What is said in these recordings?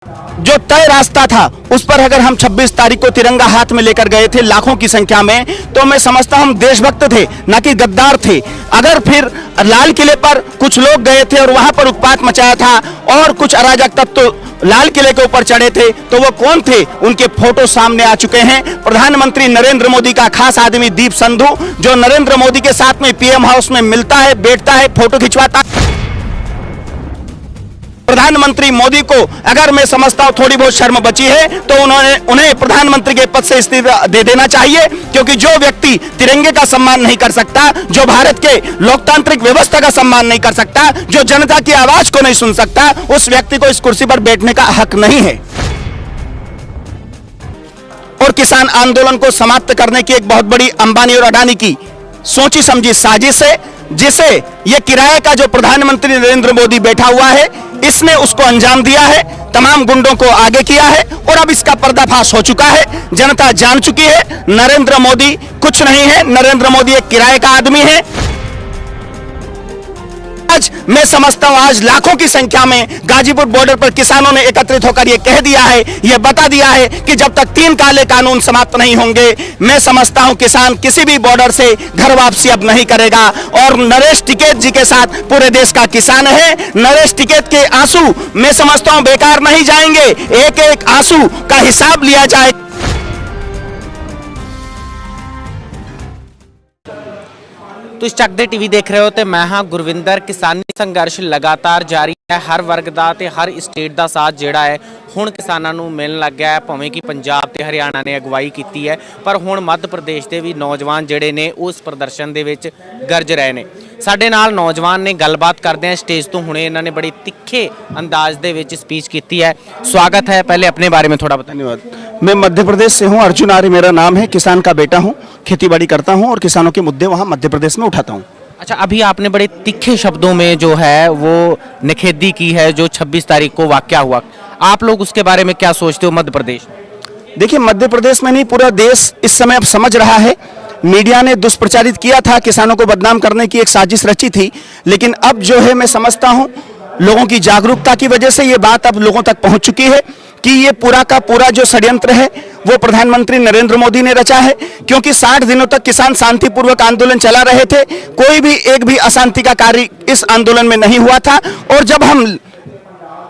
जो तय रास्ता था उस पर अगर हम 26 तारीख को तिरंगा हाथ में लेकर गए थे लाखों की संख्या में, तो मैं समझता हूं हम देशभक्त थे, न कि गद्दार थे। अगर फिर लाल किले पर कुछ लोग गए थे और वहां पर उत्पात मचाया था और कुछ अराजक तत्व तो लाल किले के ऊपर चढ़े थे, तो वो कौन थे? उनके फोटो सामने आ चुके हैं। प्रधानमंत्री नरेंद्र मोदी का खास आदमी दीप संधू, जो नरेंद्र मोदी के साथ में पीएम हाउस में मिलता है, बैठता है, फोटो खिंचवाता। प्रधानमंत्री मोदी को अगर मैं समझता हूं थोड़ी बहुत शर्म बची है, तो उन्हें प्रधानमंत्री के पद से इस्तीफा दे देना चाहिए, क्योंकि जो व्यक्ति तिरंगे का सम्मान नहीं कर सकता, जो भारत के लोकतांत्रिक व्यवस्था का सम्मान नहीं कर सकता, जो जनता की आवाज को नहीं सुन सकता, उस व्यक्ति को इस कुर्सी पर बैठने का हक नहीं है। और किसान आंदोलन को समाप्त करने की एक बहुत बड़ी अंबानी और अडानी की सोची समझी साजिश है, जिसे ये किराए का जो प्रधानमंत्री नरेंद्र मोदी बैठा हुआ है, इसने उसको अंजाम दिया है, तमाम गुंडों को आगे किया है और अब इसका पर्दाफाश हो चुका है। जनता जान चुकी है नरेंद्र मोदी कुछ नहीं है, नरेंद्र मोदी एक किराए का आदमी है। आज मैं समझता हूं आज लाखों की संख्या में गाजीपुर बॉर्डर पर किसानों ने एकत्रित होकर यह कह दिया है, यह बता दिया है कि जब तक 3 काले कानून समाप्त नहीं होंगे, मैं समझता हूं किसान किसी भी बॉर्डर से घर वापसी अब नहीं करेगा। और नरेश टिकैत जी के साथ पूरे देश का किसान है। नरेश टिकैत के आंसू मैं समझता हूं बेकार नहीं जाएंगे, एक एक आंसू का हिसाब लिया जाए। ਤੁਸੀਂ ਚੱਕਦੇ ਟੀਵੀ ਦੇਖ ਰਹੇ ਹੋ ਤੇ ਮੈਂ ਹਾਂ ਗੁਰਵਿੰਦਰ। ਕਿਸਾਨੀ ਸੰਘਰਸ਼ ਲਗਾਤਾਰ ਜਾਰੀ ਹੈ, ਹਰ ਵਰਗ ਦਾ ਤੇ ਹਰ ਸਟੇਟ ਦਾ ਸਾਥ ਜਿਹੜਾ ਹੈ ਹੁਣ ਕਿਸਾਨਾਂ ਨੂੰ ਮਿਲਣ ਲੱਗ ਗਿਆ ਹੈ। ਭਾਵੇਂ ਕਿ ਪੰਜਾਬ ਤੇ ਹਰਿਆਣਾ ਨੇ ਅਗਵਾਈ ਕੀਤੀ ਹੈ, ਪਰ ਹੁਣ ਮੱਧ ਪ੍ਰਦੇਸ਼ ਦੇ ਵੀ ਨੌਜਵਾਨ ਜਿਹੜੇ ਨੇ ਉਸ ਪ੍ਰਦਰਸ਼ਨ ਦੇ ਵਿੱਚ ਗਰਜ ਰਹੇ ਨੇ। ਸਾਡੇ ਨਾਲ ਨੌਜਵਾਨ ਨੇ, ਗੱਲਬਾਤ ਕਰਦੇ ਆ ਸਟੇਜ ਤੋਂ। ਹੁਣੇ ਇਹਨਾਂ ਨੇ ਬੜੀ ਤਿੱਖੇ अंदाज ਦੇ ਵਿੱਚ स्पीच ਕੀਤੀ है। स्वागत है, पहले अपने बारे में थोड़ा बताएं। धन्यवाद। मैं मध्य प्रदेश से हूं, अर्जुन आर्य मेरा नाम है, किसान का बेटा हूं, खेती बाड़ी करता हूं और किसानों के मुद्दे वहां मध्य प्रदेश में उठाता हूं। अच्छा, अभी आपने बड़े तिखे शब्दों में जो है वो निखेधी की है जो 26 तारीख को वाकया हुआ, आप लोग उसके बारे में क्या सोचते हो मध्य प्रदेश? देखिए, मध्य प्रदेश में नहीं पूरा देश इस समय अब समझ रहा है। मीडिया ने दुष्प्रचारित किया था, किसानों को बदनाम करने की एक साजिश रची थी, लेकिन अब जो है मैं समझता हूं लोगों की जागरूकता की वजह से ये बात अब लोगों तक पहुंच चुकी है कि ये पूरा का पूरा जो षड्यंत्र है वो प्रधानमंत्री नरेंद्र मोदी ने रचा है। क्योंकि 60 दिनों तक किसान शांतिपूर्वक आंदोलन चला रहे थे, कोई भी एक भी अशांति का कार्य इस आंदोलन में नहीं हुआ था। और जब हम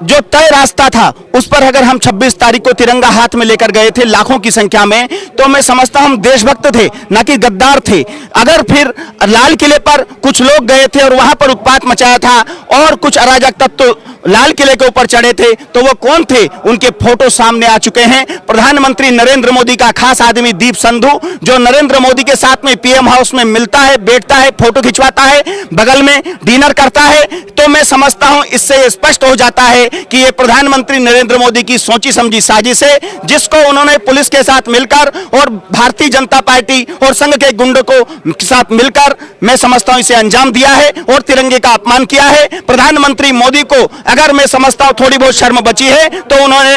जो तय रास्ता था उस पर अगर हम 26 तारीख को तिरंगा हाथ में लेकर गए थे लाखों की संख्या में, तो मैं समझता हूं हम देशभक्त थे, न कि गद्दार थे। अगर फिर लाल किले पर कुछ लोग गए थे और वहां पर उत्पात मचाया था और कुछ अराजक तत्व तो लाल किले के ऊपर चढ़े थे, तो वो कौन थे? उनके फोटो सामने आ चुके हैं। प्रधानमंत्री नरेंद्र मोदी का खास आदमी दीप संधू, जो नरेंद्र मोदी के साथ में पीएम हाउस में मिलता है, बैठता है, फोटो खिंचवाता है, बगल में डिनर करता है, तो मैं समझता हूं इससे स्पष्ट हो जाता है कि ये प्रधानमंत्री नरेंद्र मोदी की सोची समझी साजिश है, जिसको उन्होंने पुलिस के साथ मिलकर और भारतीय जनता पार्टी और संघ के गुंडों को साथ मिलकर मैं समझता हूं इसे अंजाम दिया है और तिरंगे का अपमान किया है। प्रधानमंत्री मोदी को अगर मैं समझता हूं थोड़ी बहुत शर्म बची है, तो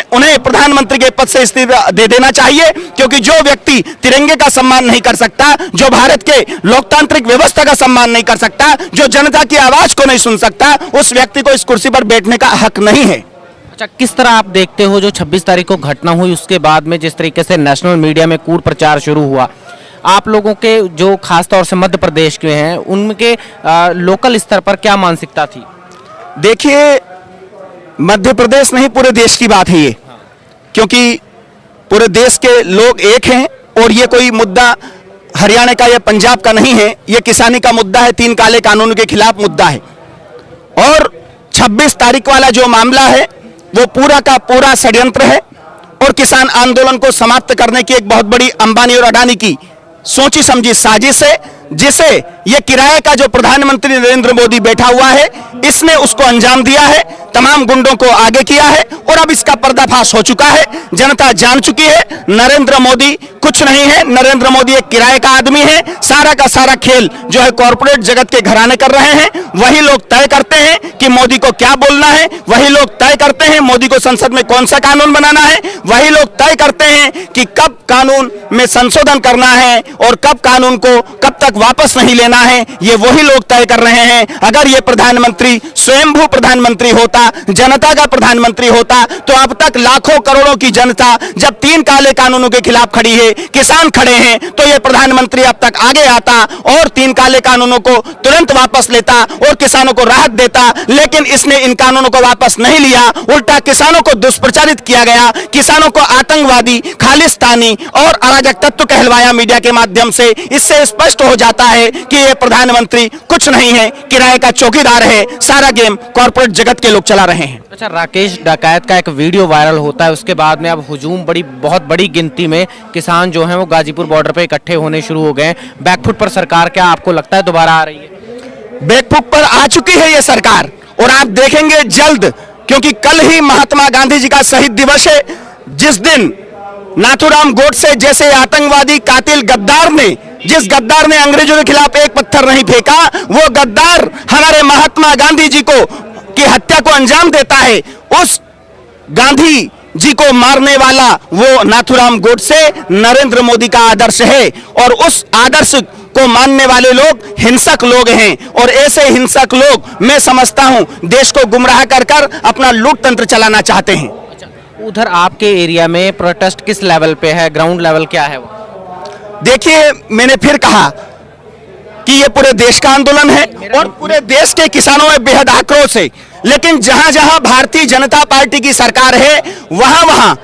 उन्हें प्रधानमंत्री के पद से इस्तीफा दे देना चाहिए, क्योंकि जो व्यक्ति तिरंगे का सम्मान नहीं कर सकता, जो भारत के लोकतांत्रिक व्यवस्था का सम्मान नहीं कर सकता, जो जनता की आवाज को नहीं सुन सकता, उस व्यक्ति को इस कुर्सी पर बैठने का हक नहीं है। अच्छा, किस तरह आप देखते हो जो 26 तारीख को घटना हुई उसके बाद में जिस तरीके से नेशनल मीडिया में कूट प्रचार शुरू हुआ, आप लोगों के जो खास तौर से मध्य प्रदेश के हैं उनके लोकल स्तर पर क्या मानसिकता थी? देखिए, मध्य प्रदेश नहीं पूरे देश की बात है ये, क्योंकि पूरे देश के लोग एक हैं और ये कोई मुद्दा हरियाणा का या पंजाब का नहीं है, ये किसानी का मुद्दा है, 3 काले कानूनों के खिलाफ मुद्दा है। और 26 तारीख वाला जो मामला है वो पूरा का पूरा षड्यंत्र है और किसान आंदोलन को समाप्त करने की एक बहुत बड़ी अंबानी और अडानी की सोची समझी साजिश है, जिसे ये किराए का जो प्रधानमंत्री नरेंद्र मोदी बैठा हुआ है, इसने उसको अंजाम दिया है, तमाम गुंडों को आगे किया है और अब इसका पर्दाफाश हो चुका है। जनता जान चुकी है नरेंद्र मोदी कुछ नहीं है, नरेंद्र मोदी एक किराए का आदमी है। सारा का सारा खेल जो है कॉर्पोरेट जगत के घराने कर रहे हैं। वही लोग तय करते हैं कि मोदी को क्या बोलना है, वही लोग तय करते हैं मोदी को संसद में कौन सा कानून बनाना है, वही लोग तय करते हैं कि कब कानून में संशोधन करना है और कब कानून को कब तक वापस नहीं लेना है, ये वही लोग तय कर रहे हैं। अगर ये प्रधानमंत्री स्वयंभू प्रधानमंत्री होता, जनता का प्रधानमंत्री होता, तो अब तक लाखों करोड़ों की जनता जब 3 काले कानूनों के खिलाफ खड़ी है, किसान खड़े हैं, तो ये प्रधानमंत्री अब तक आगे आता और 3 काले कानूनों को तुरंत वापस लेता और किसानों को राहत देता। लेकिन इसने इन कानूनों को वापस नहीं लिया, उल्टा किसानों को दुष्प्रचारित किया गया, किसानों को आतंकवादी, खालिस्तानी और अराजक तत्व कहलवाया मीडिया के माध्यम से। इससे स्पष्ट हो जाता है कि ये प्रधानमंत्री कुछ नहीं है, किराए का चौकीदार है, सारा गेम कॉर्पोरेट जगत के लोग चला रहे हैं। अच्छा, राकेश डकैत का एक वीडियो वायरल होता है, उसके बाद में अब हुजूम बहुत बड़ी गिनती में किसान जो हैं वो गाजीपुर बॉर्डर पे इकट्ठे होने शुरू हो गए हैं। बैकफुट पर सरकार क्या आपको लगता है दोबारा आ रही है? बैकफुट पर आ चुकी है ये सरकार और आप देखेंगे जल्द, क्योंकि कल ही महात्मा गांधी जी का शहीद दिवस है, जिस दिन नाथूराम गोडसे जैसे आतंकवादी कातिल गद्दार ने, जिस गद्दार ने अंग्रेजों के खिलाफ एक पत्थर नहीं फेंका, वो गद्दार हमारे महात्मा गांधी जी को की हत्या को अंजाम देता है। उस गांधी जी को मारने वाला वो नाथूराम गोडसे नरेंद्र मोदी का आदर्श है और उस आदर्श को मानने वाले लोग हिंसक लोग हैं और ऐसे हिंसक लोग मैं समझता हूं देश को गुमराह कर कर अपना लूट तंत्र चलाना चाहते हैं। उधर आपके एरिया में प्रोटेस्ट किस लेवल पे है, ग्राउंड लेवल क्या है वो? देखिए, मैंने फिर कहा कि ये पूरे देश का आंदोलन है और पूरे देश के किसानों में बेहद आक्रोश है, लेकिन जहां जहां भारतीय जनता पार्टी की सरकार है वहां वहां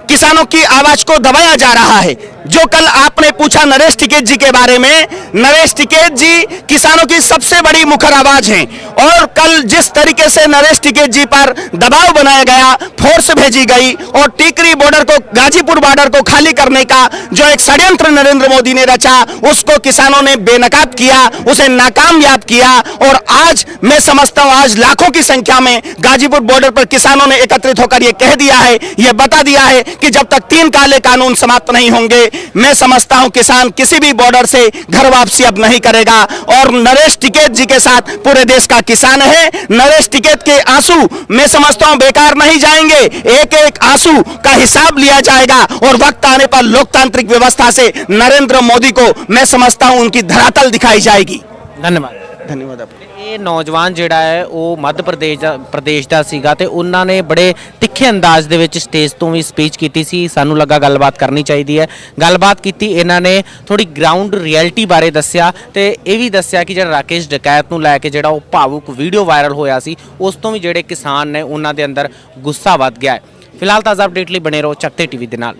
किसानों की आवाज को दबाया जा रहा है। जो कल आपने पूछा नरेश टिकैत जी के बारे में, नरेश टिकैत जी किसानों की सबसे बड़ी मुखर आवाज हैं और कल जिस तरीके से नरेश टिकैत जी पर दबाव बनाया गया, फोर्स भेजी गई और टीकरी बॉर्डर को, गाजीपुर बॉर्डर को खाली करने का जो एक षड्यंत्र नरेंद्र मोदी ने रचा, उसको किसानों ने बेनकाब किया, उसे नाकामयाब किया और आज मैं समझता हूं आज लाखों की संख्या में गाजीपुर बॉर्डर पर किसानों ने एकत्रित होकर यह कह दिया है, यह बता दिया है कि जब तक 3 काले कानून समाप्त नहीं होंगे, मैं समझता हूं किसान किसी भी बॉर्डर से घर वापसी अब नहीं करेगा। और नरेश टिकैत जी के साथ पूरे देश का किसान है। नरेश टिकैत के आंसू मैं समझता हूं बेकार नहीं जाएंगे, एक एक आंसू का हिसाब लिया जाएगा और वक्त आने पर लोकतांत्रिक व्यवस्था से नरेंद्र मोदी को मैं समझता हूं उनकी धरातल दिखाई जाएगी। धन्यवाद। धन्यवाद। ਇਹ ਨੌਜਵਾਨ ਜਿਹੜਾ ਹੈ ਉਹ ਮੱਧ ਪ੍ਰਦੇਸ਼ ਦਾ ਸੀਗਾ ਤੇ ਉਹਨਾਂ ਨੇ ਬੜੇ ਤਿੱਖੇ ਅੰਦਾਜ਼ ਦੇ ਵਿੱਚ ਸਟੇਜ ਤੋਂ ਵੀ ਸਪੀਚ ਕੀਤੀ ਸੀ। ਸਾਨੂੰ ਲੱਗਾ ਗੱਲਬਾਤ ਕਰਨੀ ਚਾਹੀਦੀ ਹੈ, ਗੱਲਬਾਤ ਕੀਤੀ। ਇਹਨਾਂ ਨੇ ਥੋੜੀ ਗਰਾਊਂਡ ਰਿਐਲਿਟੀ ਬਾਰੇ ਦੱਸਿਆ ਤੇ ਇਹ ਵੀ ਦੱਸਿਆ ਕਿ ਜਿਹੜਾ ਰਾਕੇਸ਼ ਡਕੈਤ ਨੂੰ ਲੈ ਕੇ ਜਿਹੜਾ ਉਹ ਭਾਵੁਕ ਵੀਡੀਓ ਵਾਇਰਲ ਹੋਇਆ ਸੀ, ਉਸ ਤੋਂ ਵੀ ਜਿਹੜੇ ਕਿਸਾਨ ਨੇ ਉਹਨਾਂ ਦੇ ਅੰਦਰ ਗੁੱਸਾ ਵੱਧ ਗਿਆ ਹੈ। ਫਿਲਹਾਲ ਤਾਜ਼ਾ ਅਪਡੇਟ ਲਈ ਬਣੇ ਰਹੋ ਚੱਕਤੇ ਟੀਵੀ ਦੇ ਨਾਲ।